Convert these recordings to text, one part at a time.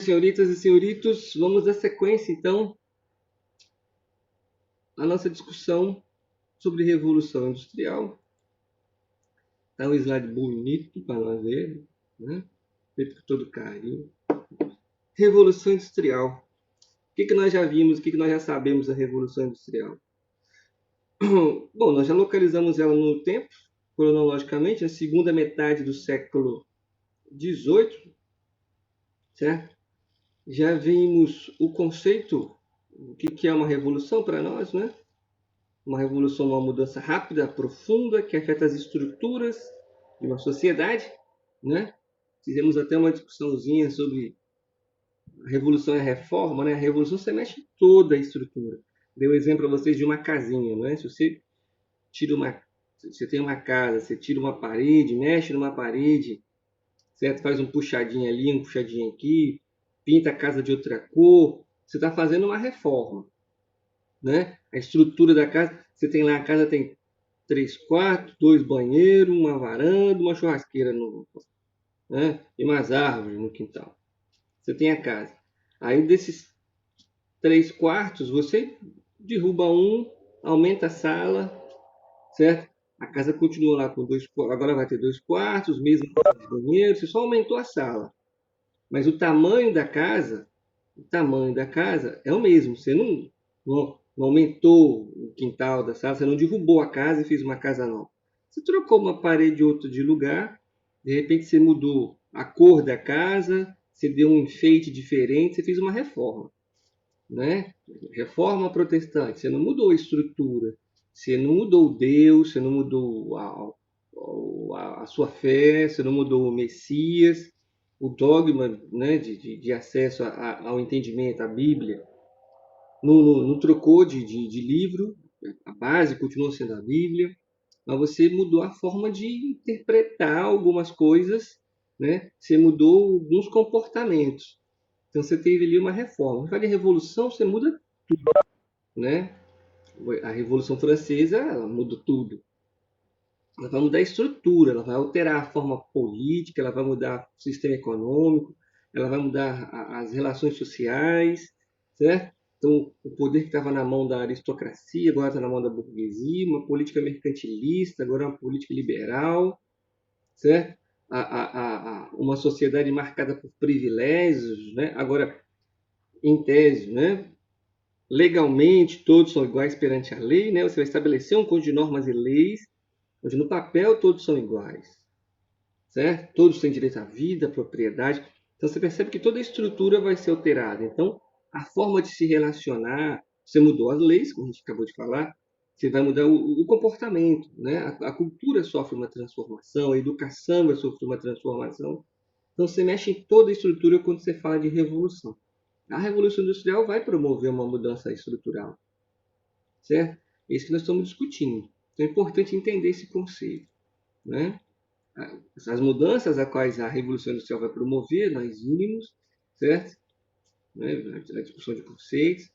Senhoritas e senhoritos, vamos dar sequência então à nossa discussão sobre Revolução Industrial. Está um slide bonito para nós ver, né? Feito com todo carinho. Revolução Industrial. O que nós já vimos, o que nós já sabemos da Revolução Industrial? Bom, nós já localizamos ela no tempo, cronologicamente, na segunda metade do século XVIII, certo? Já vimos o conceito, o que é uma revolução para nós, né? Uma revolução, uma mudança rápida, profunda, que afeta as estruturas de uma sociedade, né? Fizemos até uma discussãozinha sobre a revolução e a reforma, né? A revolução você mexe em toda a estrutura. Dei um exemplo para vocês de uma casinha, né? Se você tira uma, você tem uma casa, você tira uma parede, mexe numa parede, certo? Faz um puxadinho ali, um puxadinho aqui, pinta a casa de outra cor, você está fazendo uma reforma, né? A estrutura da casa, você tem lá, a casa tem 3 quartos, 2 banheiros, uma varanda, uma churrasqueira, né? E umas árvores no quintal. Você tem a casa. Aí desses 3 quartos, você derruba um, aumenta a sala, certo? A casa continua lá com agora vai ter 2 quartos, mesmo banheiro, você só aumentou a sala. Mas o tamanho da casa é o mesmo. Você não aumentou o quintal da sala, você não derrubou a casa e fez uma casa nova. Você trocou uma parede e outra de lugar, de repente você mudou a cor da casa, você deu um enfeite diferente, você fez uma reforma, né? Reforma protestante, você não mudou a estrutura, você não mudou Deus, você não mudou a sua fé, você não mudou o Messias, o dogma, né, de acesso ao entendimento, à Bíblia, não trocou de livro, a base continua sendo a Bíblia, mas você mudou a forma de interpretar algumas coisas, né? Você mudou alguns comportamentos. Então você teve ali uma reforma. Quando fala de revolução, você muda, né? A Revolução Francesa, ela muda tudo. Ela vai mudar a estrutura, ela vai alterar a forma política, ela vai mudar o sistema econômico, ela vai mudar as relações sociais, certo? Então, o poder que estava na mão da aristocracia agora está na mão da burguesia, uma política mercantilista, agora é uma política liberal, certo? Uma sociedade marcada por privilégios, né? Agora, em tese, né? Legalmente, todos são iguais perante a lei, né? Você vai estabelecer um conjunto de normas e leis, onde no papel todos são iguais, certo? Todos têm direito à vida, à propriedade. Então você percebe que toda a estrutura vai ser alterada. Então, a forma de se relacionar, você mudou as leis, como a gente acabou de falar, você vai mudar o comportamento, né? A cultura sofre uma transformação, a educação vai sofrer uma transformação. Então você mexe em toda a estrutura quando você fala de revolução. A Revolução Industrial vai promover uma mudança estrutural, certo? É isso que nós estamos discutindo. Então é importante entender esse conceito, né? As mudanças a quais a Revolução Industrial vai promover, nós vimos, certo? Né? A discussão de conceitos.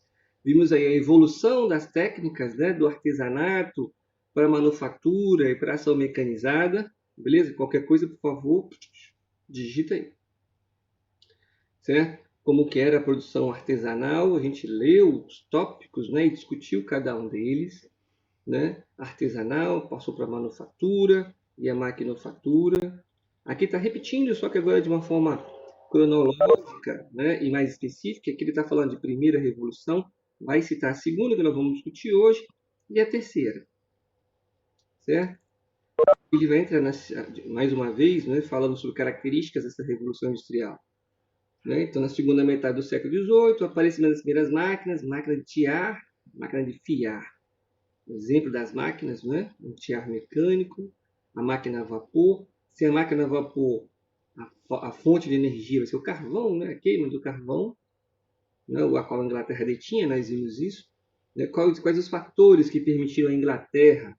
Vimos aí a evolução das técnicas, né? Do artesanato para a manufatura e para a ação mecanizada. Beleza? Qualquer coisa, por favor, digita aí. Certo? Como que era a produção artesanal, a gente leu os tópicos, né? E discutiu cada um deles. Né? Artesanal, passou para manufatura e a maquinofatura. Aqui está repetindo, só que agora de uma forma cronológica, né? E mais específica. Aqui ele está falando de primeira revolução, vai citar a segunda, que nós vamos discutir hoje, e a terceira. Certo? Ele vai entrar mais uma vez, né, falando sobre características dessa revolução industrial. Né? Então, na segunda metade do século XVIII, o aparecimento das primeiras máquinas, máquina de tiar, máquina de fiar. Exemplo das máquinas, né? Um tiar mecânico, a máquina a vapor. Sem a máquina a vapor, a fonte de energia vai ser o carvão, né? A queima do carvão, né? A qual a Inglaterra detinha, nós vimos isso. Né? Quais os fatores que permitiram a Inglaterra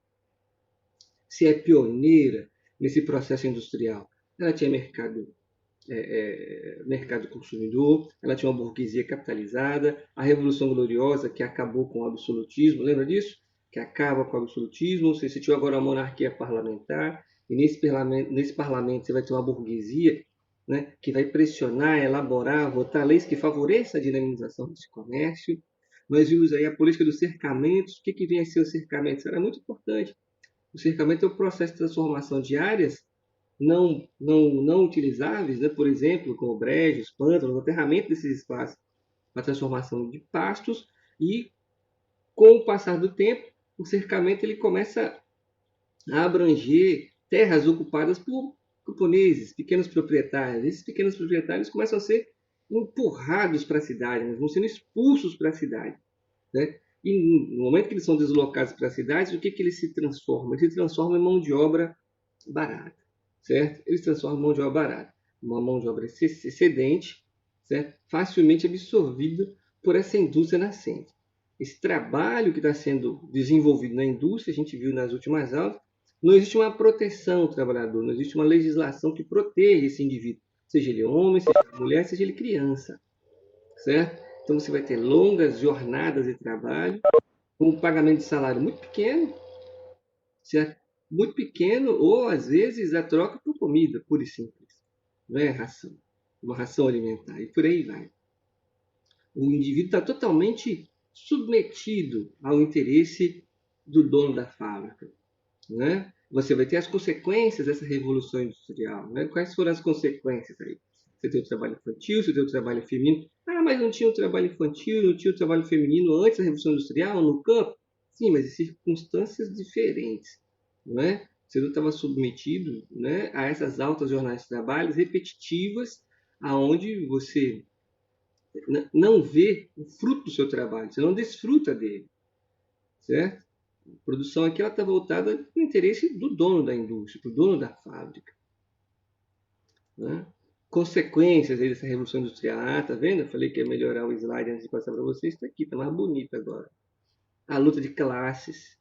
ser pioneira nesse processo industrial? Ela tinha mercado consumidor, ela tinha uma burguesia capitalizada, a Revolução Gloriosa, que acabou com o absolutismo, lembra disso? Que acaba com o absolutismo, você tinha agora a monarquia parlamentar, e nesse parlamento você vai ter uma burguesia né, que vai pressionar, elaborar, votar leis que favoreçam a dinamização desse comércio. Nós vimos aí a política dos cercamentos. O que vem a ser o cercamento? Isso era muito importante. O cercamento é o processo de transformação de áreas não utilizáveis, né? Por exemplo, como brejos, pântanos, o aterramento desses espaços para transformação de pastos, e com o passar do tempo, o cercamento ele começa a abranger terras ocupadas por camponeses, pequenos proprietários. Esses pequenos proprietários começam a ser empurrados para a cidade, né? Vão sendo expulsos para a cidade, né? E no momento que eles são deslocados para a cidade, o que eles se transformam? Eles se transformam em mão de obra barata, certo? Eles transformam em mão de obra barata, uma mão de obra excedente, certo? Facilmente absorvida por essa indústria nascente. Esse trabalho que está sendo desenvolvido na indústria, a gente viu nas últimas aulas, não existe uma proteção ao trabalhador, não existe uma legislação que proteja esse indivíduo, seja ele homem, seja ele mulher, seja ele criança, certo? Então você vai ter longas jornadas de trabalho, com um pagamento de salário muito pequeno, certo? Muito pequeno, ou às vezes a troca por comida, pura e simples. Não é ração, uma ração alimentar, e por aí vai. O indivíduo está totalmente submetido ao interesse do dono da fábrica, né? Você vai ter as consequências dessa revolução industrial, né? Quais foram as consequências aí? Você tem o trabalho infantil, você tem o trabalho feminino. Ah, mas não tinha o trabalho infantil, não tinha o trabalho feminino antes da revolução industrial, no campo? Sim, mas em circunstâncias diferentes, não é? Você não estava submetido, né, a essas altas jornadas de trabalho repetitivas, aonde você não vê o fruto do seu trabalho, você não desfruta dele, certo? A produção aqui está voltada para o interesse do dono da indústria, para o dono da fábrica, né? Consequências dessa revolução industrial. Ah, tá vendo? Eu falei que ia melhorar o slide antes de passar para vocês. Está aqui, está mais bonito agora. A luta de classes.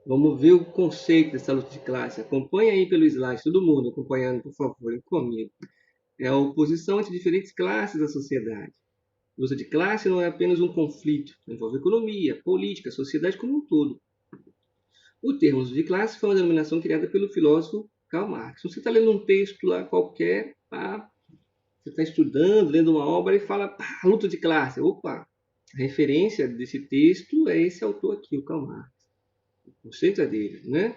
Vamos ver o conceito dessa luta de classe. Acompanha aí pelo slide, todo mundo acompanhando, por favor, comigo. É a oposição entre diferentes classes da sociedade. Luta de classe não é apenas um conflito, envolve economia, política, sociedade como um todo. O termo de classe foi uma denominação criada pelo filósofo Karl Marx. Você está lendo um texto lá qualquer, pá, você está estudando, lendo uma obra e fala, pá, luta de classe. Opa, a referência desse texto é esse autor aqui, o Karl Marx. O conceito é dele, né?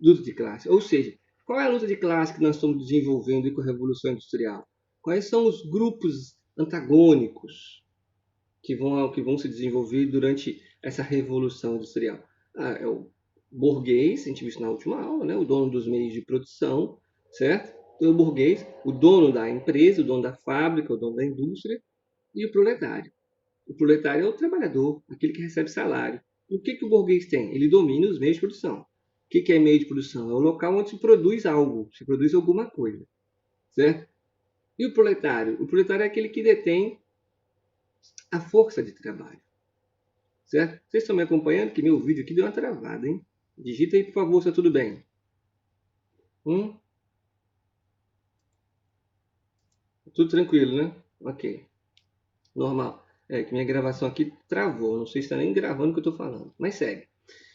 Luta de classe. Ou seja, qual é a luta de classe que nós estamos desenvolvendo com a Revolução Industrial? Quais são os grupos antagônicos que vão se desenvolver durante essa Revolução Industrial? É o burguês, a gente viu isso na última aula, né? O dono dos meios de produção, certo? Então, o burguês, o dono da empresa, o dono da fábrica, o dono da indústria, e o proletário. O proletário é o trabalhador, aquele que recebe salário. E o que o burguês tem? Ele domina os meios de produção. O que é meio de produção? É o local onde se produz algo, se produz alguma coisa, certo? E o proletário? O proletário é aquele que detém a força de trabalho, certo? Vocês estão me acompanhando? Que meu vídeo aqui deu uma travada, hein? Digita aí, por favor, se está tudo bem. Tudo tranquilo, né? Ok. Normal. É que minha gravação aqui travou. Não sei se está nem gravando o que eu estou falando. Mas segue.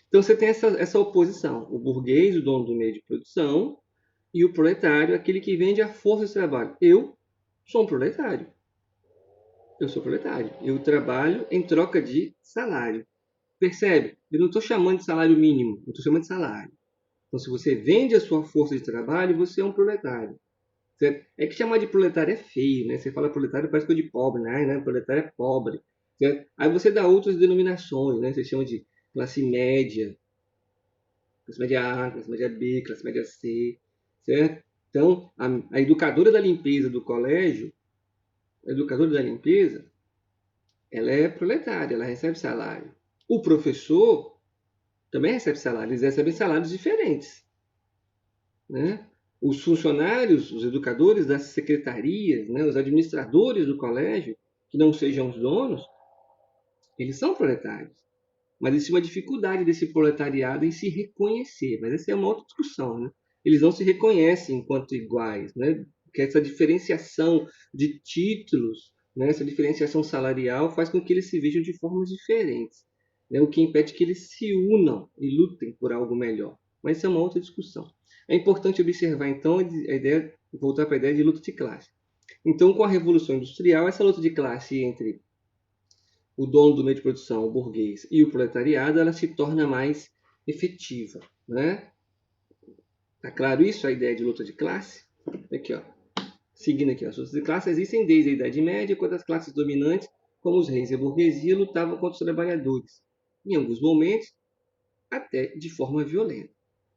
Então você tem essa oposição. O burguês, o dono do meio de produção, e o proletário, aquele que vende a força de trabalho. Eu sou um proletário. Eu sou proletário. Eu trabalho em troca de salário. Percebe? Eu não estou chamando de salário mínimo. Eu estou chamando de salário. Então, se você vende a sua força de trabalho, você é um proletário. Certo? É que chamar de proletário é feio, né? Você fala proletário, parece coisa de pobre, né? Proletário é pobre. Certo? Aí você dá outras denominações, né? Você chama de classe média A, classe média B, classe média C, certo? Então, a educadora da limpeza do colégio, a educadora da limpeza, ela é proletária, ela recebe salário. O professor também recebe salário, eles recebem salários diferentes, né? Os funcionários, os educadores das secretarias, né, os administradores do colégio, que não sejam os donos, eles são proletários. Mas existe uma dificuldade desse proletariado em se reconhecer. Mas essa é uma outra discussão, né? Eles não se reconhecem enquanto iguais, né? Porque essa diferenciação de títulos, né, essa diferenciação salarial faz com que eles se vejam de formas diferentes, né? O que impede que eles se unam e lutem por algo melhor. Mas isso é uma outra discussão. É importante observar, então, voltar para a ideia de luta de classe. Então, com a Revolução Industrial, essa luta de classe entre o dono do meio de produção, o burguês, e o proletariado, ela se torna mais efetiva, né? Tá claro isso, a ideia de luta de classe? Aqui, ó. Seguindo aqui, as lutas de classe existem desde a Idade Média, quando as classes dominantes, como os reis e a burguesia, lutavam contra os trabalhadores. Em alguns momentos, até de forma violenta.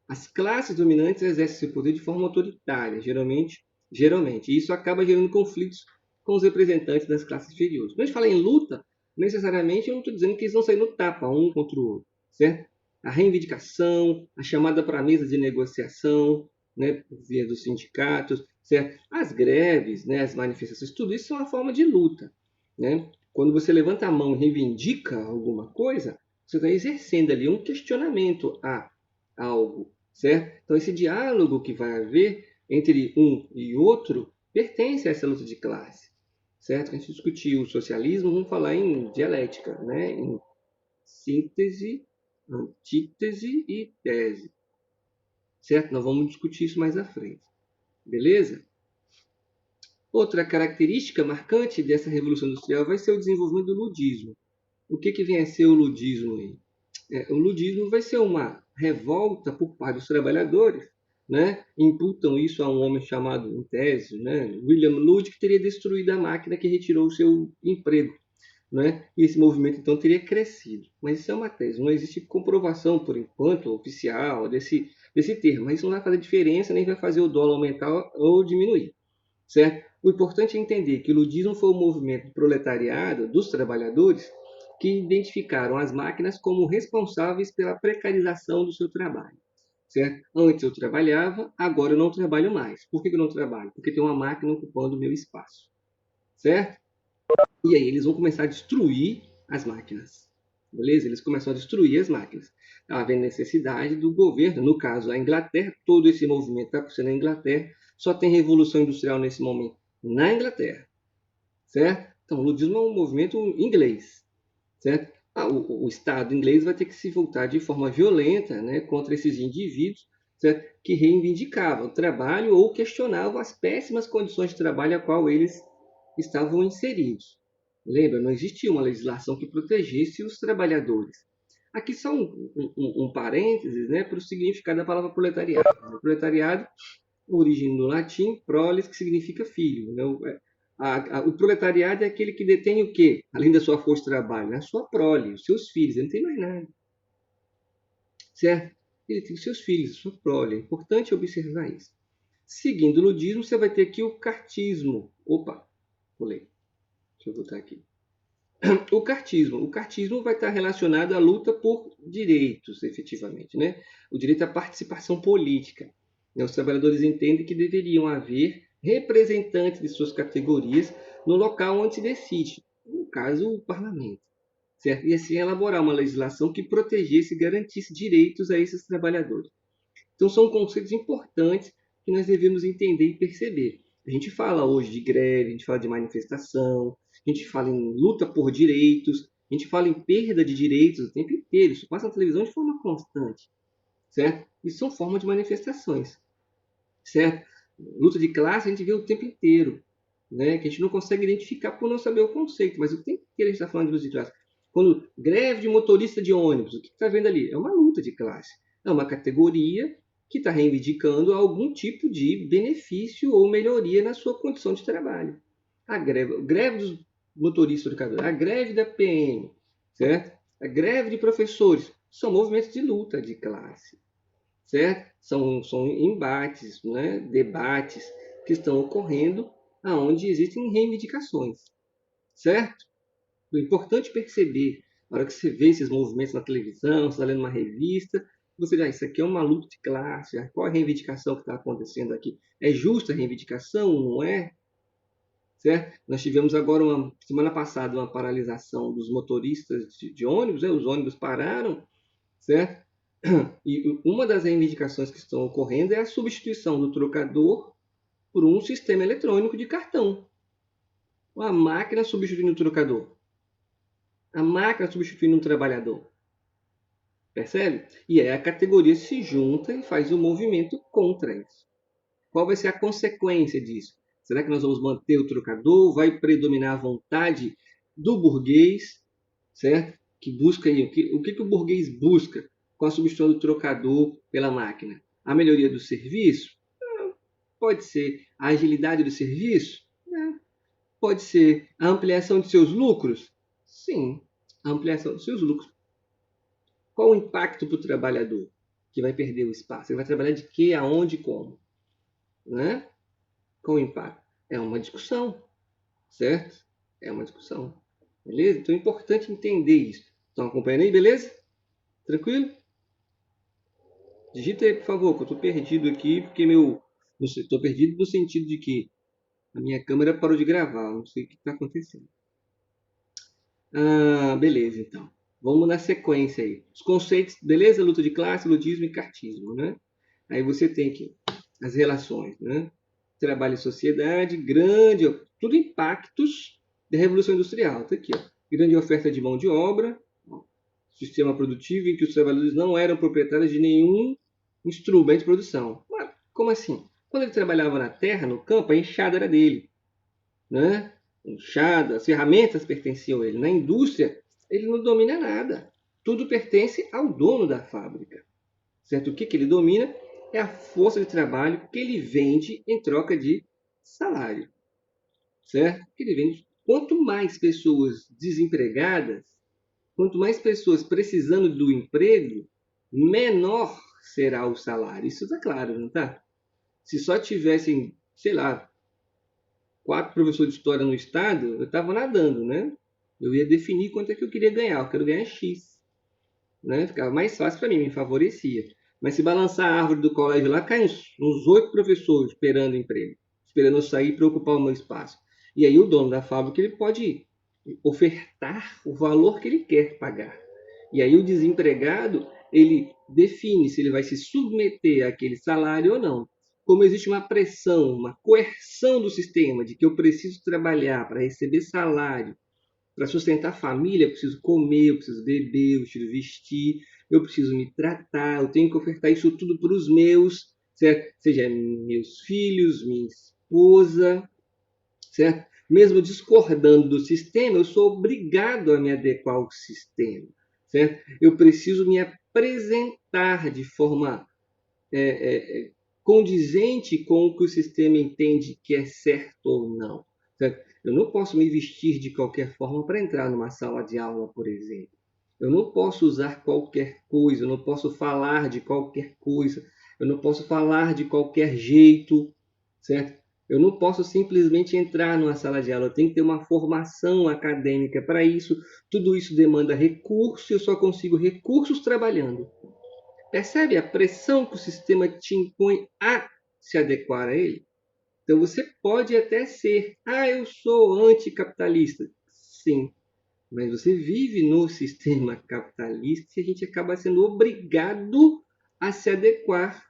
As classes dominantes exercem seu poder de forma autoritária, geralmente, e isso acaba gerando conflitos com os representantes das classes inferiores. Quando a gente fala em luta, necessariamente eu não estou dizendo que eles vão sair no tapa um contra o outro, certo? A reivindicação, a chamada para a mesa de negociação, né, via dos sindicatos, certo? As greves, né, as manifestações, tudo isso é uma forma de luta, né? Quando você levanta a mão e reivindica alguma coisa, você está exercendo ali um questionamento a algo, certo? Então, esse diálogo que vai haver entre um e outro pertence a essa luta de classe, certo? Quando a gente discutir o socialismo, vamos falar em dialética, né? Em síntese, antítese e tese, certo? Nós vamos discutir isso mais à frente, beleza? Outra característica marcante dessa Revolução Industrial vai ser o desenvolvimento do ludismo. O que vem a ser o ludismo aí? O ludismo vai ser uma revolta por parte dos trabalhadores, né? Imputam isso a um homem chamado, em tese, né, William Lud, que teria destruído a máquina que retirou o seu emprego, né? E esse movimento então teria crescido. Mas isso é uma tese, não existe comprovação por enquanto oficial desse termo, mas isso não vai fazer diferença nem vai fazer o dólar aumentar ou diminuir, certo? O importante é entender que o ludismo foi um movimento do proletariado, dos trabalhadores, que identificaram as máquinas como responsáveis pela precarização do seu trabalho, certo? Antes eu trabalhava, agora eu não trabalho mais. Por que eu não trabalho? Porque tem uma máquina ocupando o meu espaço, certo? E aí eles vão começar a destruir as máquinas, beleza? Eles começam a destruir as máquinas. Está havendo necessidade do governo, no caso a Inglaterra, todo esse movimento está acontecendo na Inglaterra, só tem revolução industrial nesse momento na Inglaterra, certo? Então o ludismo é um movimento inglês, certo? O Estado inglês vai ter que se voltar de forma violenta, né, contra esses indivíduos, certo? Que reivindicavam o trabalho ou questionavam as péssimas condições de trabalho a qual eles estavam inseridos. Lembra, não existia uma legislação que protegesse os trabalhadores. Aqui só um parênteses, né, para o significado da palavra proletariado. O proletariado, origem do latim, proles, que significa filho. Né? O proletariado é aquele que detém o quê? Além da sua força de trabalho, a sua prole, os seus filhos, ele não tem mais nada. Certo? Ele tem os seus filhos, a sua prole. É importante observar isso. Seguindo o ludismo, você vai ter aqui o cartismo. Opa, pulei. Deixa eu voltar aqui. O cartismo vai estar relacionado à luta por direitos, efetivamente, né? O direito à participação política. Os trabalhadores entendem que deveriam haver representantes de suas categorias no local onde se decide, no caso, o parlamento, certo? E assim elaborar uma legislação que protegesse e garantisse direitos a esses trabalhadores. Então, são conceitos importantes que nós devemos entender e perceber. A gente fala hoje de greve, a gente fala de manifestação, a gente fala em luta por direitos, a gente fala em perda de direitos o tempo inteiro. Isso passa na televisão de forma constante, certo? Isso são formas de manifestações, certo? Luta de classe a gente vê o tempo inteiro, né? Que a gente não consegue identificar por não saber o conceito, mas o tempo inteiro a gente está falando de luta de classe. Quando greve de motorista de ônibus, o que está vendo ali? É uma luta de classe. É uma categoria que está reivindicando algum tipo de benefício ou melhoria na sua condição de trabalho. A greve dos motoristas educadores, a greve da PM, certo? A greve de professores, são movimentos de luta de classe, certo? São embates, né? Debates que estão ocorrendo aonde existem reivindicações, certo? O importante perceber, na hora que você vê esses movimentos na televisão, você está lendo uma revista, você diz, isso aqui é uma luta de classe, qual a reivindicação que está acontecendo aqui? É justa a reivindicação, não é? Certo? Nós tivemos agora, semana passada, uma paralisação dos motoristas de ônibus, né? Os ônibus pararam, certo? E uma das reivindicações que estão ocorrendo é a substituição do trocador por um sistema eletrônico de cartão. Uma máquina substituindo o trocador. A máquina substituindo um trabalhador. Percebe? E aí a categoria se junta e faz um movimento contra isso. Qual vai ser a consequência disso? Será que nós vamos manter o trocador? Vai predominar a vontade do burguês, certo? Que busca aí, o que o burguês busca com a substituição do trocador pela máquina? A melhoria do serviço? Pode ser a agilidade do serviço? Pode ser a ampliação de seus lucros? Sim, a ampliação dos seus lucros. Qual o impacto para o trabalhador que vai perder o espaço? Ele vai trabalhar de quê, aonde, como? Né? Qual o impacto? É uma discussão, certo? É uma discussão. Beleza? Então é importante entender isso. Estão acompanhando aí, beleza? Tranquilo? Digita aí, por favor, que eu estou perdido aqui, porque meu. Estou perdido no sentido de que a minha câmera parou de gravar. Não sei o que está acontecendo. Beleza, então. Vamos na sequência aí. Os conceitos, beleza? Luta de classe, ludismo e cartismo, né? Aí você tem que as relações, né? Trabalho e sociedade, grande, tudo impactos da Revolução Industrial. Tá aqui, ó. Grande oferta de mão de obra, ó, sistema produtivo em que os trabalhadores não eram proprietários de nenhum instrumento de produção. Mas, como assim? Quando ele trabalhava na terra, no campo, a enxada era dele, né? Enxada, as ferramentas pertenciam a ele. Na indústria, ele não domina nada. Tudo pertence ao dono da fábrica. Certo? O que ele domina é a força de trabalho que ele vende em troca de salário. Certo? Que ele vende. Quanto mais pessoas desempregadas, quanto mais pessoas precisando do emprego, menor será o salário. Isso está claro, não está? Se só tivessem, sei lá, 4 professores de história no estado, eu estava nadando, né? Eu ia definir quanto é que eu queria ganhar. Eu quero ganhar X. Né? Ficava mais fácil para mim, me favorecia. Mas se balançar a árvore do colégio lá, cai uns 8 professores esperando emprego, esperando eu sair para ocupar o meu espaço. E aí o dono da fábrica ele pode ofertar o valor que ele quer pagar. E aí o desempregado ele define se ele vai se submeter àquele salário ou não. Como existe uma pressão, uma coerção do sistema de que eu preciso trabalhar para receber salário, para sustentar a família, eu preciso comer, eu preciso beber, eu preciso vestir, eu preciso me tratar, eu tenho que ofertar isso tudo para os meus, certo? Seja meus filhos, minha esposa, certo? Mesmo discordando do sistema, eu sou obrigado a me adequar ao sistema, certo? Eu preciso me apresentar de forma condizente com o que o sistema entende que é certo ou não. Certo? Eu não posso me vestir de qualquer forma para entrar numa sala de aula, por exemplo. Eu não posso usar qualquer coisa, eu não posso falar de qualquer coisa, eu não posso falar de qualquer jeito, certo? Eu não posso simplesmente entrar numa sala de aula, eu tenho que ter uma formação acadêmica para isso. Tudo isso demanda recurso e eu só consigo recursos trabalhando. Percebe a pressão que o sistema te impõe a se adequar a ele? Então você pode até ser, eu sou anticapitalista. Sim, mas você vive no sistema capitalista e a gente acaba sendo obrigado a se adequar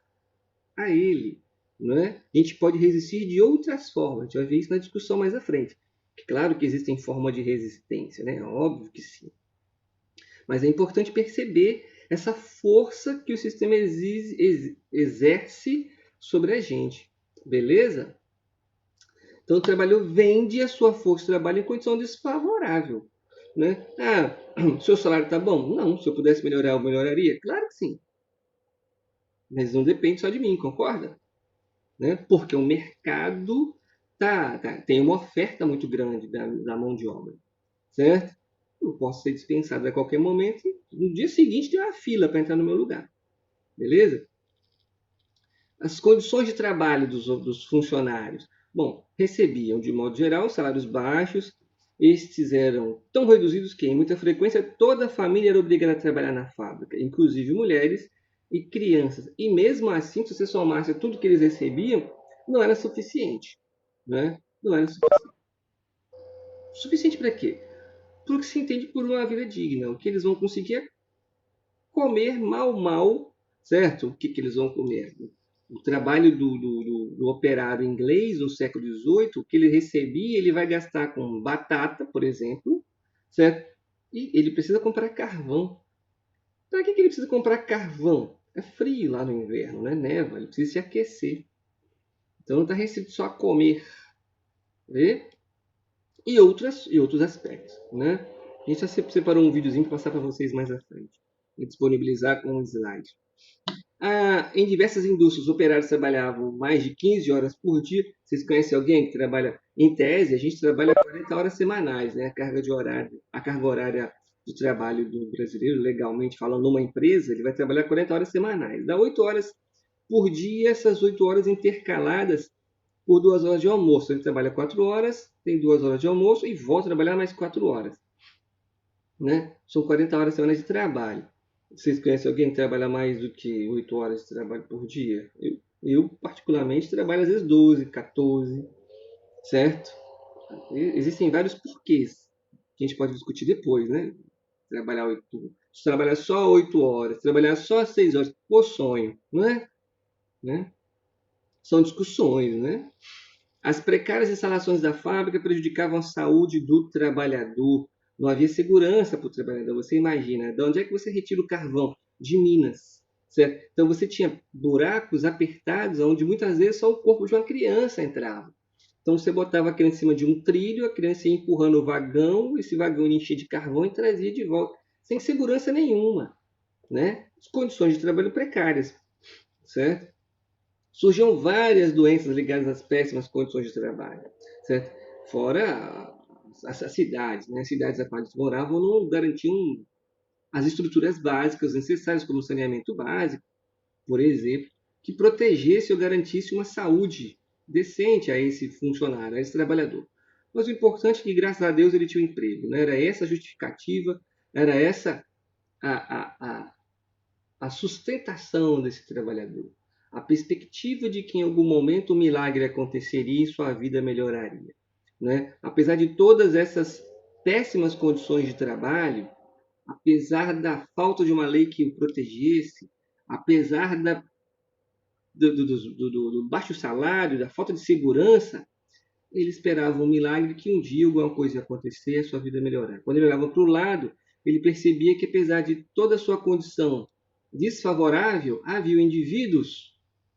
a ele. Não é? A gente pode resistir de outras formas, a gente vai ver isso na discussão mais à frente. Claro que existem formas de resistência, né? Óbvio que sim. Mas é importante perceber essa força que o sistema exerce sobre a gente. Beleza? Então o trabalhador vende a sua força de trabalho em condição desfavorável. Né? Seu salário está bom? Não. Se eu pudesse melhorar, eu melhoraria? Claro que sim. Mas não depende só de mim, concorda? Né? Porque o mercado tem uma oferta muito grande da mão de obra. Certo? Eu posso ser dispensado a qualquer momento e no dia seguinte tem uma fila para entrar no meu lugar. Beleza? As condições de trabalho dos funcionários. Bom, recebiam, de modo geral, salários baixos. Estes eram tão reduzidos que, em muita frequência, toda a família era obrigada a trabalhar na fábrica, inclusive mulheres e crianças. E mesmo assim, se você somasse tudo que eles recebiam, não era suficiente. Né? Não era suficiente. Suficiente para quê? Porque se entende por uma vida digna. O que eles vão conseguir é comer mal, certo? O que eles vão comer? O trabalho do operário inglês no século XVIII, o que ele recebia, ele vai gastar com batata, por exemplo, certo? E ele precisa comprar carvão. Para que ele precisa comprar carvão? É frio lá no inverno, né? Neva, ele precisa se aquecer. Então não está restrito só a comer, vê? E outros aspectos, né? A gente já separou um videozinho para passar para vocês mais à frente e disponibilizar com um slide. Em diversas indústrias, os operários trabalhavam mais de 15 horas por dia. Vocês conhecem alguém que trabalha? Em tese, a gente trabalha 40 horas semanais, né? A carga horária de trabalho do brasileiro, legalmente falando, numa empresa, ele vai trabalhar 40 horas semanais. Dá 8 horas por dia, essas 8 horas intercaladas por 2 horas de almoço. Ele trabalha 4 horas, tem 2 horas de almoço e volta a trabalhar mais 4 horas, né? São 40 horas semanais de trabalho. Vocês conhecem alguém que trabalha mais do que 8 horas de trabalho por dia? Eu particularmente, trabalho às vezes 12, 14, certo? Existem vários porquês que a gente pode discutir depois, né? Trabalhar 8, trabalhar só 8 horas, trabalhar só 6 horas, o sonho, não é? Né? São discussões, né? As precárias instalações da fábrica prejudicavam a saúde do trabalhador. Não havia segurança para o trabalhador. Você imagina, de onde é que você retira o carvão? De Minas. Certo? Então você tinha buracos apertados, onde muitas vezes só o corpo de uma criança entrava. Então você botava a criança em cima de um trilho, a criança ia empurrando o vagão, esse vagão enchia de carvão e trazia de volta, sem segurança nenhuma. Né? As condições de trabalho precárias. Certo? Surgiam várias doenças ligadas às péssimas condições de trabalho, certo? Fora as cidades, né? As cidades a quais eles moravam não garantiam as estruturas básicas necessárias, como o saneamento básico, por exemplo, que protegesse ou garantisse uma saúde decente a esse funcionário, a esse trabalhador. Mas o importante é que, graças a Deus, ele tinha um emprego. Né? Era essa a justificativa, era essa a, a, a, a sustentação desse trabalhador, a perspectiva de que em algum momento um milagre aconteceria e sua vida melhoraria. Né? Apesar de todas essas péssimas condições de trabalho, apesar da falta de uma lei que o protegesse, apesar do baixo salário, da falta de segurança, ele esperava um milagre que um dia alguma coisa ia acontecer e a sua vida melhorar. Quando ele olhava para o lado, ele percebia que apesar de toda a sua condição desfavorável, havia indivíduos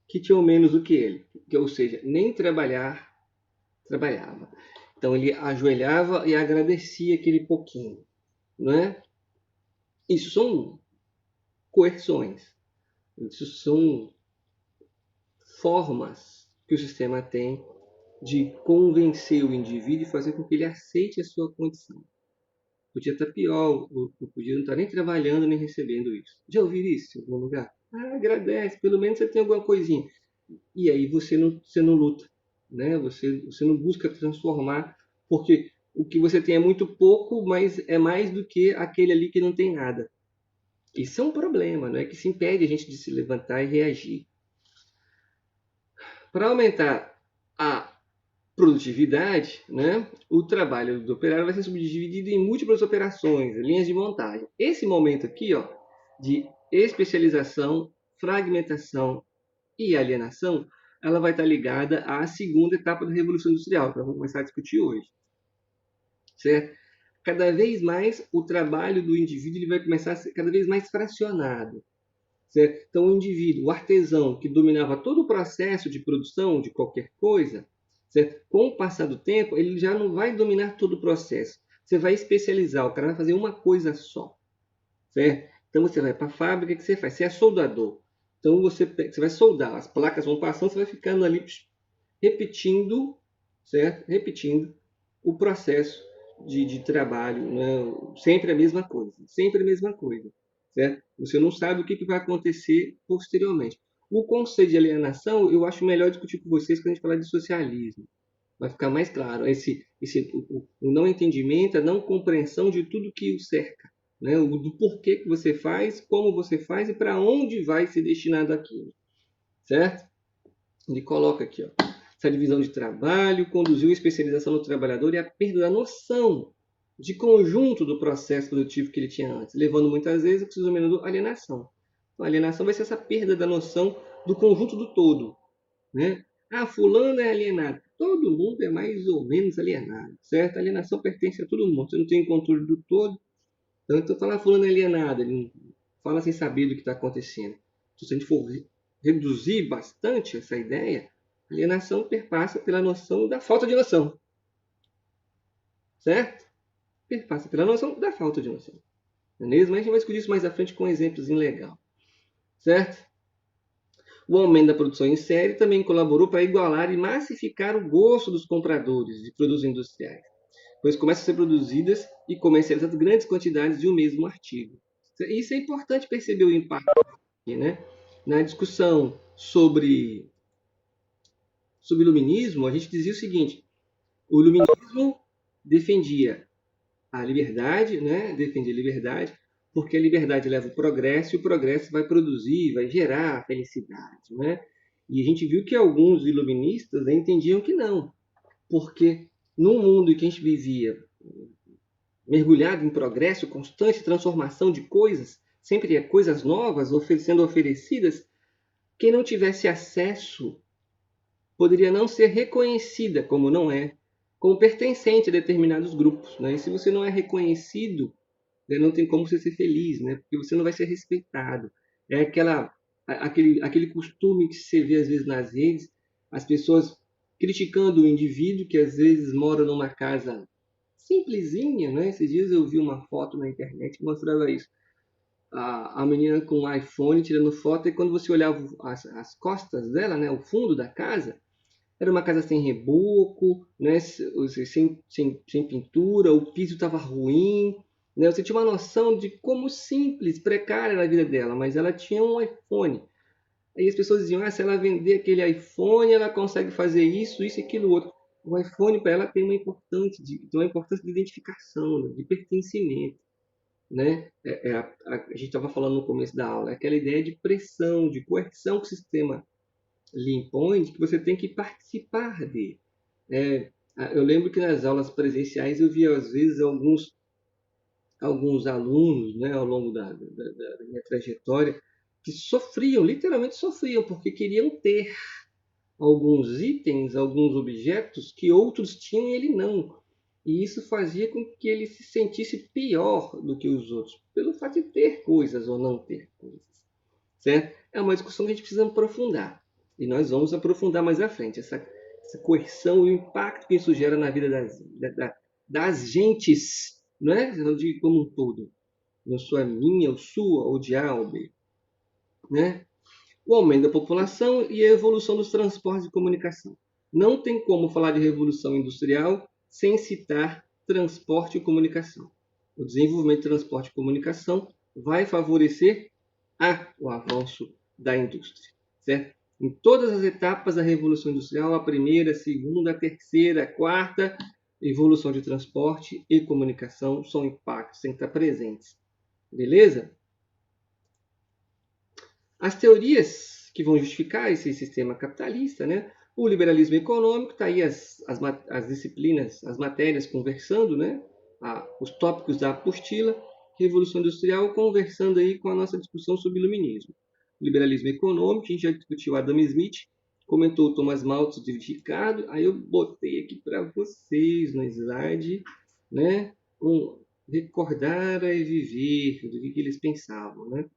que tinham menos do que ele, ou seja, nem trabalhar trabalhava. Então ele ajoelhava e agradecia aquele pouquinho, não é? Isso são coerções, isso são formas que o sistema tem de convencer o indivíduo e fazer com que ele aceite a sua condição. Podia estar pior, podia não estar nem trabalhando nem recebendo isso. Já ouviu isso em algum lugar? Agradece, pelo menos você tem alguma coisinha. E aí você não luta, né? Você não busca transformar, porque o que você tem é muito pouco, mas é mais do que aquele ali que não tem nada. Isso é um problema, não é que se impede a gente de se levantar e reagir. Para aumentar a produtividade, né, o trabalho do operário vai ser subdividido em múltiplas operações, linhas de montagem. Esse momento aqui, ó, de especialização, fragmentação e alienação, ela vai estar ligada à segunda etapa da Revolução Industrial, que nós vamos começar a discutir hoje. Certo? Cada vez mais o trabalho do indivíduo ele vai começar a ser cada vez mais fracionado. Certo? Então, o indivíduo, o artesão que dominava todo o processo de produção de qualquer coisa, certo? Com o passar do tempo, ele já não vai dominar todo o processo. Você vai especializar, o cara vai fazer uma coisa só. Certo? Então, você vai para a fábrica, o que você faz? Você é soldador. Então, você vai soldar, as placas vão passando, você vai ficando ali repetindo, certo? Repetindo o processo de trabalho, né? Sempre a mesma coisa, sempre a mesma coisa, certo? Você não sabe o que vai acontecer posteriormente. O conceito de alienação, eu acho melhor discutir com vocês quando a gente falar de socialismo. Vai ficar mais claro o não entendimento, a não compreensão de tudo que o cerca, né? Do porquê que você faz, como você faz e para onde vai ser destinado aquilo, certo? Ele coloca aqui, ó, essa divisão de trabalho conduziu a especialização do trabalhador e a perda da noção de conjunto do processo produtivo que ele tinha antes, levando muitas vezes ao que se denomina alienação. Então, a alienação vai ser essa perda da noção do conjunto do todo. Né? Fulano é alienado. Todo mundo é mais ou menos alienado, certo? A alienação pertence a todo mundo. Você não tem controle do todo. Então, falar fulano é alienado, ele fala sem saber do que está acontecendo. Então, se a gente for reduzir bastante essa ideia, alienação perpassa pela noção da falta de noção. Certo? Perpassa pela noção da falta de noção. Beleza? Mas a gente vai discutir isso mais à frente com um exemplozinho legal. Certo? O aumento da produção em série também colaborou para igualar e massificar o gosto dos compradores de produtos industriais, pois começam a ser produzidas e comercializadas grandes quantidades de um mesmo artigo. Isso é importante perceber o impacto aqui, né? Na discussão sobre iluminismo, a gente dizia o seguinte: o iluminismo defendia a liberdade, né? Defendia a liberdade, porque a liberdade leva ao progresso e o progresso vai produzir, vai gerar felicidade, né? E a gente viu que alguns iluministas entendiam que não, porque no mundo em que a gente vivia mergulhado em progresso, constante transformação de coisas, sempre coisas novas sendo oferecidas, quem não tivesse acesso poderia não ser reconhecida, como não é, como pertencente a determinados grupos. Né? E se você não é reconhecido, né, não tem como você ser feliz, né? Porque você não vai ser respeitado. É aquele costume que você vê às vezes nas redes, as pessoas criticando o indivíduo que às vezes mora numa casa simplesinha, né? Esses dias eu vi uma foto na internet que mostrava isso. A menina com um iPhone tirando foto e quando você olhava as costas dela, né, o fundo da casa, era uma casa sem reboco, né, sem pintura, o piso estava ruim, né, você tinha uma noção de como simples, precária era a vida dela, mas ela tinha um iPhone. Aí as pessoas diziam, se ela vender aquele iPhone, ela consegue fazer isso, isso e aquilo outro. O iPhone para ela tem uma importância de identificação, né, de pertencimento. Né? A gente estava falando no começo da aula, aquela ideia de pressão, de coerção que o sistema lhe impõe, de que você tem que participar dele. Eu lembro que nas aulas presenciais eu via às vezes alguns alunos, né, ao longo da minha trajetória, que sofriam, literalmente sofriam, porque queriam ter alguns itens, alguns objetos que outros tinham e ele não. E isso fazia com que ele se sentisse pior do que os outros, pelo fato de ter coisas ou não ter coisas. Certo? É uma discussão que a gente precisa aprofundar. E nós vamos aprofundar mais à frente. Essa coerção e o impacto que isso gera na vida das gentes, não é? Eu digo como um todo. Não sou a minha, ou sua, ou de A ou B. Né? O aumento da população e a evolução dos transportes de comunicação. Não tem como falar de revolução industrial sem citar transporte e comunicação. O desenvolvimento de transporte e comunicação vai favorecer o avanço da indústria, certo? Em todas as etapas da revolução industrial, a primeira, a segunda, a terceira, a quarta, evolução de transporte e comunicação são impactos, têm que estar presentes. Beleza? As teorias que vão justificar esse sistema capitalista, né? O liberalismo econômico, está aí as disciplinas, as matérias conversando, né? Os tópicos da apostila, Revolução Industrial, conversando aí com a nossa discussão sobre iluminismo. O liberalismo econômico, a gente já discutiu Adam Smith, comentou Thomas Malthus de Ricardo, aí eu botei aqui para vocês no slide, né? Recordar e viver, do que eles pensavam, né?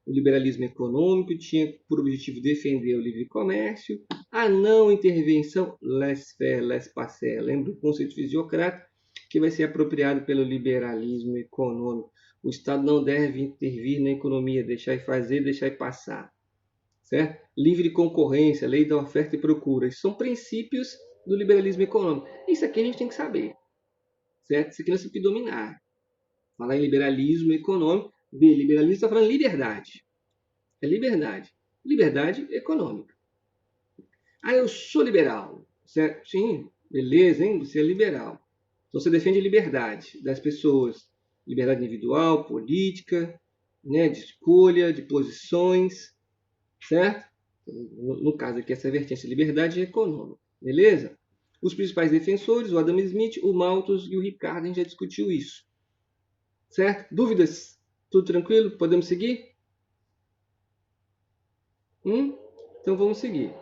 O liberalismo econômico tinha por objetivo defender o livre comércio, a não intervenção, laissez-faire, laissez-passer, lembra do conceito fisiocrático, que vai ser apropriado pelo liberalismo econômico. O Estado não deve intervir na economia, deixar e fazer, deixar e passar. Certo? Livre concorrência, lei da oferta e procura. Isso são princípios do liberalismo econômico. Isso aqui a gente tem que saber. Certo? Isso aqui nós temos que dominar. Falar em liberalismo econômico, liberalismo está falando liberdade. É liberdade. Liberdade econômica. Eu sou liberal. Certo? Sim, beleza, hein? Você é liberal. Então você defende a liberdade das pessoas. Liberdade individual, política, né, de escolha, de posições. Certo? No caso aqui, essa vertente, liberdade econômica. Beleza? Os principais defensores, o Adam Smith, o Malthus e o Ricardo, a gente já discutiu isso. Certo? Dúvidas? Tudo tranquilo? Podemos seguir? Então vamos seguir.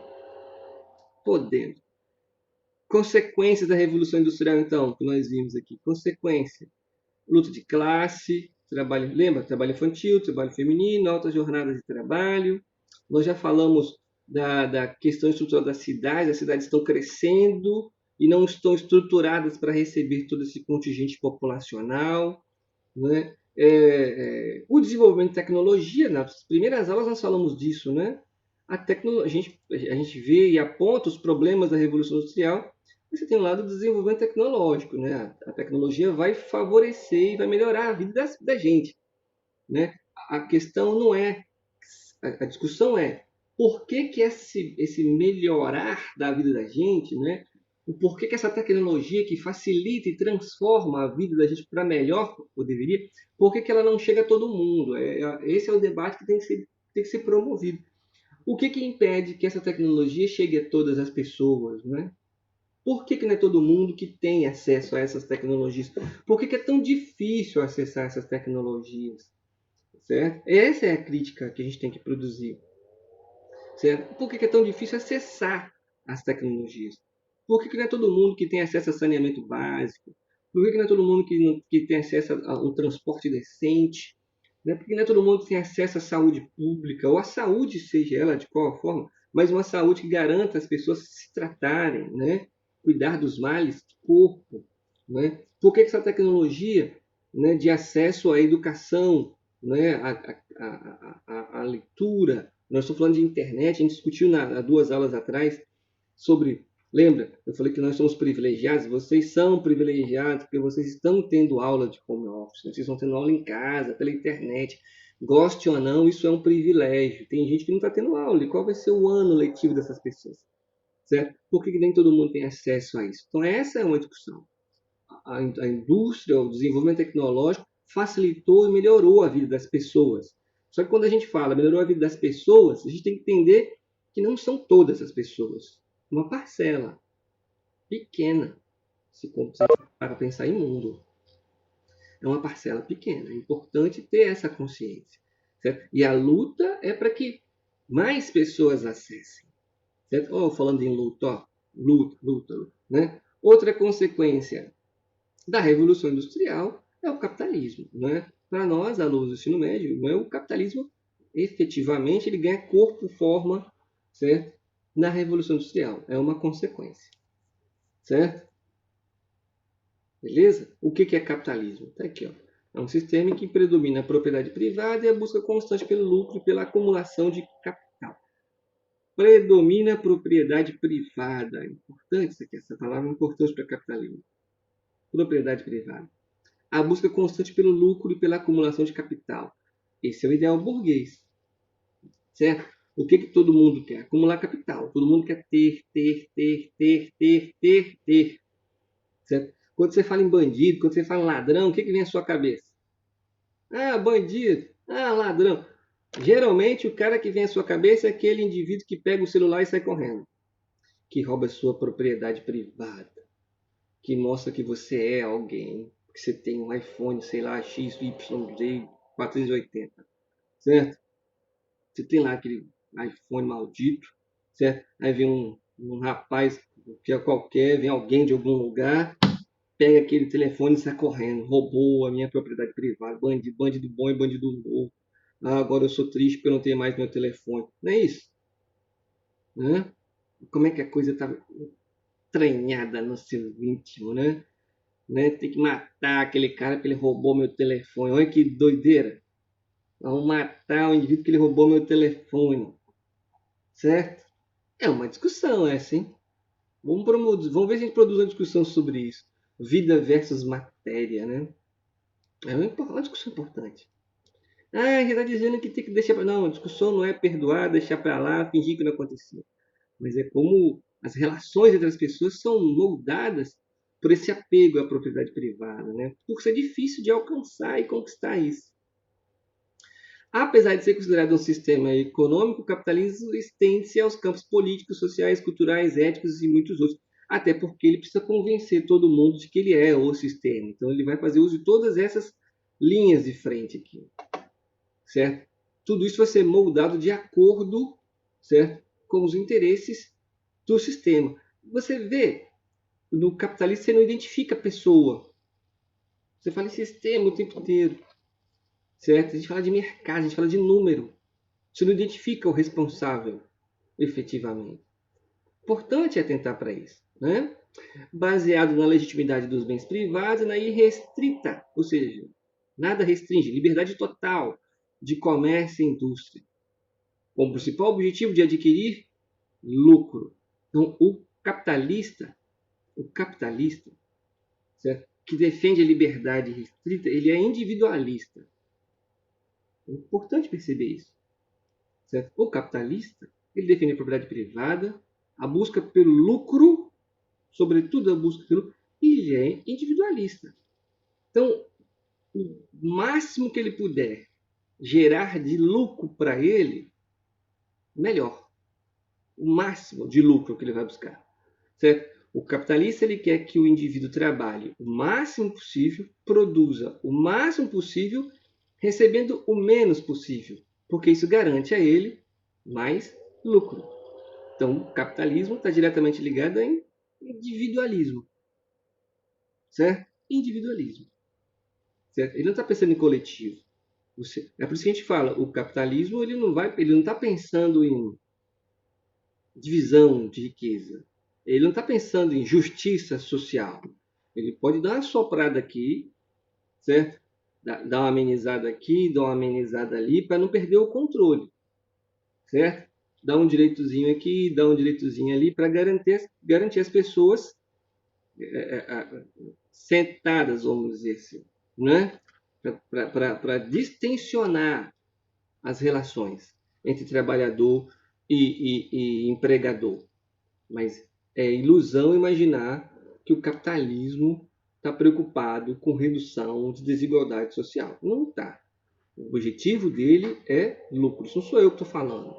Podemos. Consequências da Revolução Industrial, então, que nós vimos aqui. Consequência. Luta de classe, trabalho, lembra? Trabalho infantil, trabalho feminino, altas jornadas de trabalho. Nós já falamos da questão estrutural das cidades. As cidades estão crescendo e não estão estruturadas para receber todo esse contingente populacional, né? O desenvolvimento de tecnologia, nas primeiras aulas nós falamos disso, né? A gente vê e aponta os problemas da Revolução Industrial. Você tem o lado do desenvolvimento tecnológico, né? A tecnologia vai favorecer e vai melhorar a vida da gente, né? A questão não é, a discussão é por que esse melhorar da vida da gente, né? O porquê que essa tecnologia que facilita e transforma a vida da gente para melhor, ou deveria, por que ela não chega a todo mundo? Esse é o debate que tem que ser promovido. O que impede que essa tecnologia chegue a todas as pessoas, né? Por que não é todo mundo que tem acesso a essas tecnologias? Por que é tão difícil acessar essas tecnologias? Certo? Essa é a crítica que a gente tem que produzir. Certo? Por que é tão difícil acessar as tecnologias? Por que não é todo mundo que tem acesso a saneamento básico? Por que não é todo mundo que tem acesso a um transporte decente? Né? Por que não é todo mundo que tem acesso à saúde pública, ou à saúde, seja ela de qual forma, mas uma saúde que garanta as pessoas se tratarem, né? Cuidar dos males do corpo. Né? Por que essa tecnologia, né, de acesso à educação, né, à leitura, nós estamos falando de internet, a gente discutiu há 2 aulas atrás sobre. Lembra? Eu falei que nós somos privilegiados. Vocês são privilegiados porque vocês estão tendo aula de home office. Vocês estão tendo aula em casa, pela internet. Goste ou não, isso é um privilégio. Tem gente que não está tendo aula. E qual vai ser o ano letivo dessas pessoas? Certo? Por que nem todo mundo tem acesso a isso? Então, essa é uma discussão. A indústria, o desenvolvimento tecnológico facilitou e melhorou a vida das pessoas. Só que quando a gente fala melhorou a vida das pessoas, a gente tem que entender que não são todas as pessoas. Uma parcela pequena, se para pensar em mundo. É uma parcela pequena. É importante ter essa consciência. Certo? E a luta é para que mais pessoas acessem. Certo? Oh, falando em luta, ó, luta, né? Outra consequência da Revolução Industrial é o capitalismo. Né? Para nós, alunos do ensino médio, não é o capitalismo efetivamente ele ganha corpo, forma, certo? Na Revolução Industrial. É uma consequência. Certo? Beleza? O que é capitalismo? Está aqui, ó. É um sistema em que predomina a propriedade privada e a busca constante pelo lucro e pela acumulação de capital. Predomina a propriedade privada. É importante isso aqui, essa palavra é importante para capitalismo. Propriedade privada. A busca constante pelo lucro e pela acumulação de capital. Esse é o ideal burguês. Certo? O que todo mundo quer? Acumular capital. Todo mundo quer ter. Certo? Quando você fala em bandido, quando você fala em ladrão, o que vem à sua cabeça? Ah, bandido. Ah, ladrão. Geralmente, o cara que vem à sua cabeça é aquele indivíduo que pega o celular e sai correndo. Que rouba a sua propriedade privada. Que mostra que você é alguém. Que você tem um iPhone, sei lá, XYZ 480. Certo? Você tem lá aquele iPhone maldito. Certo? Aí vem um rapaz que é qualquer, vem alguém de algum lugar, pega aquele telefone e sai correndo. Roubou a minha propriedade privada. Bandido, bandido bom e bandido novo. Ah, agora eu sou triste porque eu não tenho mais meu telefone. Não é isso? Né? Como é que a coisa está treinada no seu íntimo, né? Tem que matar aquele cara porque ele roubou meu telefone. Olha que doideira. Vamos matar o indivíduo que ele roubou meu telefone. Certo? É uma discussão essa, hein? Vamos ver se a gente produz uma discussão sobre isso. Vida versus matéria, né? É uma discussão importante. Ah, ele está dizendo que tem que deixar para. Não, a discussão não é perdoar, deixar para lá, fingir que não aconteceu. Mas é como as relações entre as pessoas são moldadas por esse apego à propriedade privada, né? Por ser difícil de alcançar e conquistar isso. Apesar de ser considerado um sistema econômico, o capitalismo estende-se aos campos políticos, sociais, culturais, éticos e muitos outros. Até porque ele precisa convencer todo mundo de que ele é o sistema. Então ele vai fazer uso de todas essas linhas de frente aqui. Certo? Tudo isso vai ser moldado de acordo, certo, com os interesses do sistema. Você vê, no capitalismo você não identifica a pessoa. Você fala em sistema o tempo inteiro. certo? A gente fala de mercado, a gente fala de número. Você não identifica o responsável efetivamente. Importante é atentar para isso, né? Baseado na legitimidade dos bens privados e na irrestrita, ou seja, nada restringe, liberdade total de comércio e indústria, com o principal objetivo de adquirir lucro. Então, o capitalista, certo? Que defende a liberdade restrita, ele é individualista. É importante perceber isso. Certo? O capitalista, ele defende a propriedade privada, a busca pelo lucro, sobretudo a busca pelo lucro, e ele é individualista. Então, o máximo que ele puder gerar de lucro para ele, melhor. O máximo de lucro que ele vai buscar. Certo? O capitalista ele quer que o indivíduo trabalhe o máximo possível, produza o máximo possível, recebendo o menos possível, porque isso garante a ele mais lucro. Então, o capitalismo está diretamente ligado a individualismo, certo? Individualismo, certo? Ele não está pensando em coletivo. É por isso que a gente fala, o capitalismo ele não está pensando em divisão de riqueza. Ele não está pensando em justiça social. Ele pode dar uma soprada aqui, certo? Dar uma amenizada aqui, dar uma amenizada ali, para não perder o controle, certo? Dar um direitozinho aqui, dar um direitozinho ali, para garantir as pessoas sentadas, vamos dizer assim, né? Para distensionar as relações entre trabalhador e empregador. Mas é ilusão imaginar que o capitalismo está preocupado com redução de desigualdade social. Não está. O objetivo dele é lucro. Isso não sou eu que estou falando.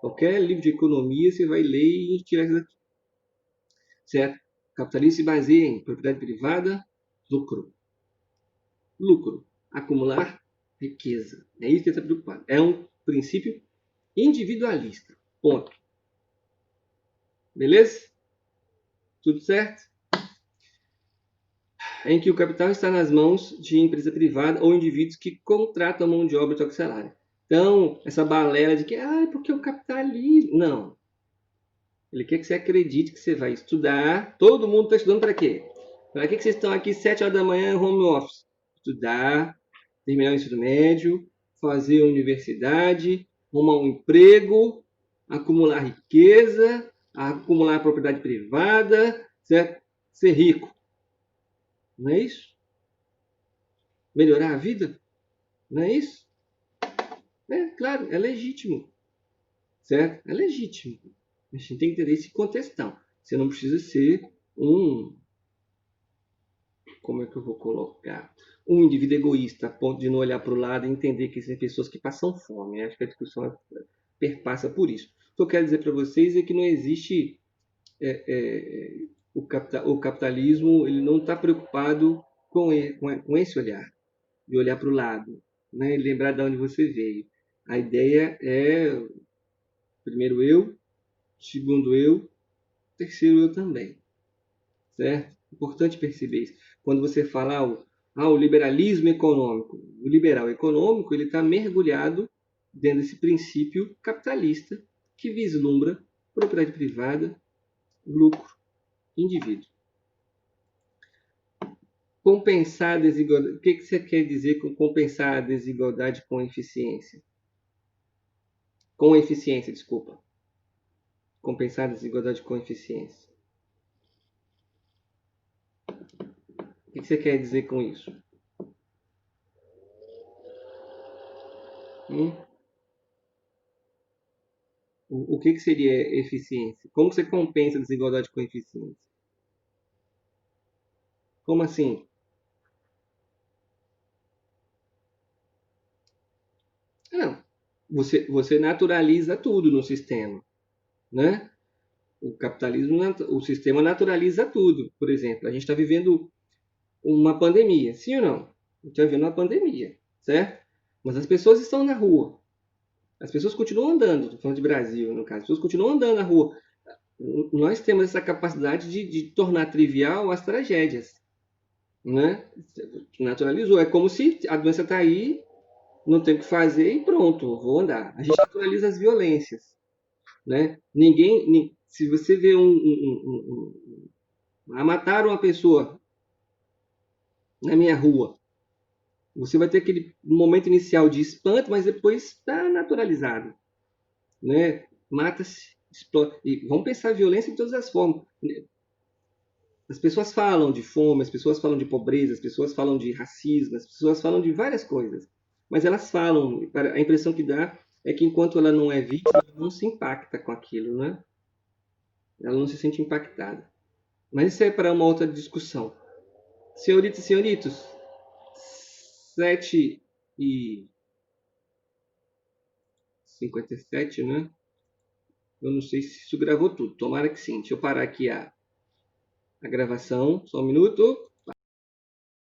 Qualquer livro de economia você vai ler e tirar isso daqui. Certo? O capitalismo se baseia em propriedade privada, lucro. Lucro. Acumular riqueza. É isso que ele está preocupado. É um princípio individualista. Ponto. Beleza? Tudo certo? Em que o capital está nas mãos de empresa privada ou indivíduos que contratam mão de obra e trocam salário. Então, essa balela de que, porque o capitalismo. Não. Ele quer que você acredite que você vai estudar. Todo mundo está estudando para quê? Para que vocês estão aqui 7 horas da manhã em home office? Estudar, terminar o ensino médio, fazer a universidade, arrumar um emprego, acumular riqueza, acumular propriedade privada, certo? Ser rico. Não é isso? Melhorar a vida? Não é isso? É, claro, é legítimo. Certo? É legítimo. A gente tem que entender esse contextão. Você não precisa ser um. Como é que eu vou colocar? Um indivíduo egoísta, a ponto de não olhar para o lado e entender que existem pessoas que passam fome. Acho que a discussão perpassa por isso. O que eu quero dizer para vocês é que não existe. O capitalismo ele não está preocupado com esse olhar, de olhar para o lado, né? E lembrar de onde você veio. A ideia é primeiro eu, segundo eu, terceiro eu também, certo? Importante perceber isso. Quando você fala o liberalismo econômico, o liberal econômico ele está mergulhado dentro desse princípio capitalista que vislumbra propriedade privada, lucro, indivíduo. Compensar a desigualdade. O que você quer dizer com compensar a desigualdade com eficiência? Com eficiência, desculpa. Compensar a desigualdade com eficiência. O que você quer dizer com isso? O que seria eficiência? Como você compensa a desigualdade com eficiência? Como assim? Não. Você naturaliza tudo no sistema, né? O capitalismo, o sistema naturaliza tudo. Por exemplo, a gente está vivendo uma pandemia, sim ou não? A gente está vivendo uma pandemia, certo? Mas as pessoas estão na rua. As pessoas continuam andando, estou falando de Brasil, no caso. As pessoas continuam andando na rua. Nós temos essa capacidade de tornar trivial as tragédias, né? Naturalizou. É como se a doença está aí, não tem o que fazer e pronto, vou andar. A gente naturaliza as violências, né? Se você vê matar uma pessoa na minha rua, você vai ter aquele momento inicial de espanto, mas depois está naturalizado, né? Mata-se, explode. E vamos pensar a violência de todas as formas. As pessoas falam de fome, as pessoas falam de pobreza, as pessoas falam de racismo, as pessoas falam de várias coisas. Mas elas falam, a impressão que dá é que enquanto ela não é vítima, ela não se impacta com aquilo, né? Ela não se sente impactada. Mas isso é para uma outra discussão. Senhoritas e senhoritos, 7h57, né? Eu não sei se isso gravou tudo. Tomara que sim. Deixa eu parar aqui a gravação. Só um minuto.